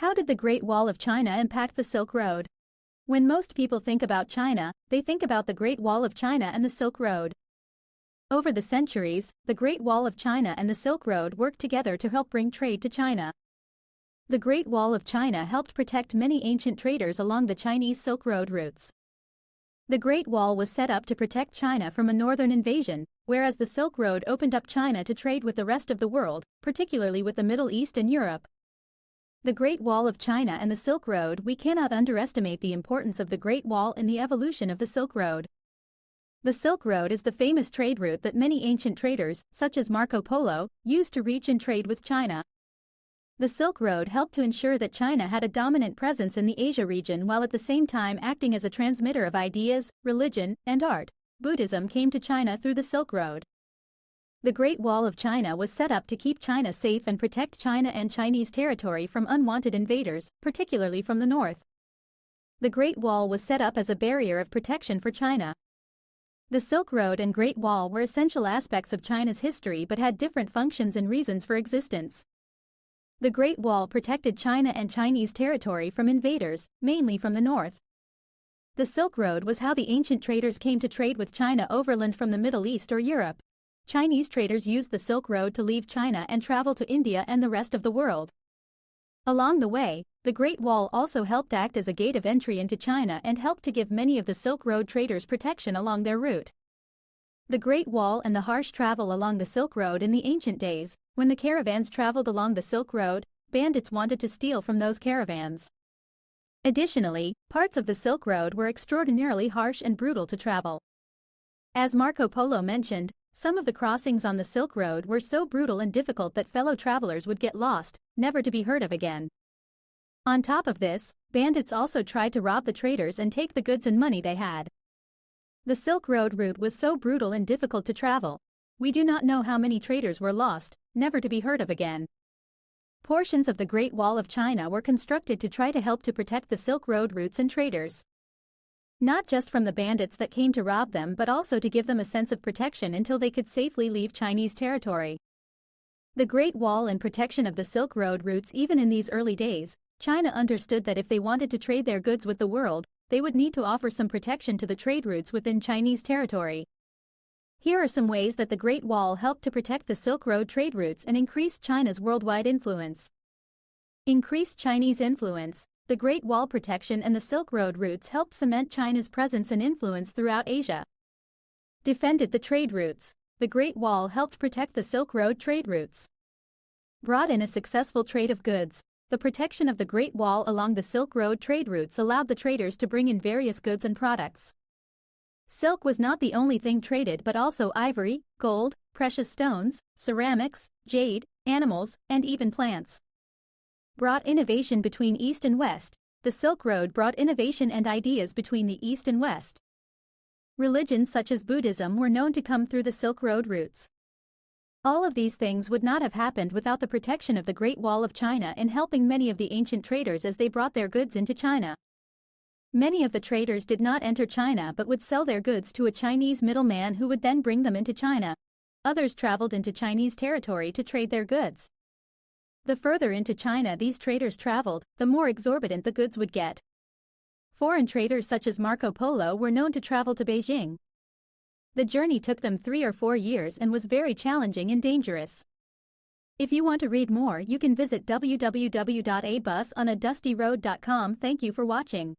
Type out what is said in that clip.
How did the Great Wall of China impact the Silk Road? When most people think about China, they think about the Great Wall of China and the Silk Road. Over the centuries, the Great Wall of China and the Silk Road worked together to help bring trade to China. The Great Wall of China helped protect many ancient traders along the Chinese Silk Road routes. The Great Wall was set up to protect China from a northern invasion, whereas the Silk Road opened up China to trade with the rest of the world, particularly with the Middle East and Europe. The Great Wall of China and the Silk Road. We cannot underestimate the importance of the Great Wall in the evolution of the Silk Road. The Silk Road is the famous trade route that many ancient traders, such as Marco Polo, used to reach and trade with China. The Silk Road helped to ensure that China had a dominant presence in the Asia region while at the same time acting as a transmitter of ideas, religion, and art. Buddhism came to China through the Silk Road. The Great Wall of China was set up to keep China safe and protect China and Chinese territory from unwanted invaders, particularly from the north. The Great Wall was set up as a barrier of protection for China. The Silk Road and Great Wall were essential aspects of China's history but had different functions and reasons for existence. The Great Wall protected China and Chinese territory from invaders, mainly from the north. The Silk Road was how the ancient traders came to trade with China overland from the Middle East or Europe. Chinese traders used the Silk Road to leave China and travel to India and the rest of the world. Along the way, the Great Wall also helped act as a gate of entry into China and helped to give many of the Silk Road traders protection along their route. The Great Wall and the harsh travel along the Silk Road. In the ancient days, when the caravans traveled along the Silk Road, bandits wanted to steal from those caravans. Additionally, parts of the Silk Road were extraordinarily harsh and brutal to travel. As Marco Polo mentioned, some of the crossings on the Silk Road were so brutal and difficult that fellow travelers would get lost, never to be heard of again. On top of this, bandits also tried to rob the traders and take the goods and money they had. The Silk Road route was so brutal and difficult to travel. We do not know how many traders were lost, never to be heard of again. Portions of the Great Wall of China were constructed to try to help to protect the Silk Road routes and traders. Not just from the bandits that came to rob them but also to give them a sense of protection until they could safely leave Chinese territory. The Great Wall and protection of the Silk Road routes. Even in these early days, China understood that if they wanted to trade their goods with the world, they would need to offer some protection to the trade routes within Chinese territory. Here are some ways that the Great Wall helped to protect the Silk Road trade routes and increased China's worldwide influence. Increased Chinese influence. The Great Wall protection and the Silk Road routes helped cement China's presence and influence throughout Asia. Defended the trade routes. The Great Wall helped protect the Silk Road trade routes. Brought in a successful trade of goods. The protection of the Great Wall along the Silk Road trade routes allowed the traders to bring in various goods and products. Silk was not the only thing traded but also ivory, gold, precious stones, ceramics, jade, animals, and even plants. Brought innovation between East and West. The Silk Road brought innovation and ideas between the East and West. Religions such as Buddhism were known to come through the Silk Road routes. All of these things would not have happened without the protection of the Great Wall of China in helping many of the ancient traders as they brought their goods into China. Many of the traders did not enter China but would sell their goods to a Chinese middleman who would then bring them into China. Others traveled into Chinese territory to trade their goods. The further into China these traders traveled, the more exorbitant the goods would get. Foreign traders such as Marco Polo were known to travel to Beijing. The journey took them 3 or 4 years and was very challenging and dangerous. If you want to read more, you can visit www.abusonadustyroad.com. Thank you for watching.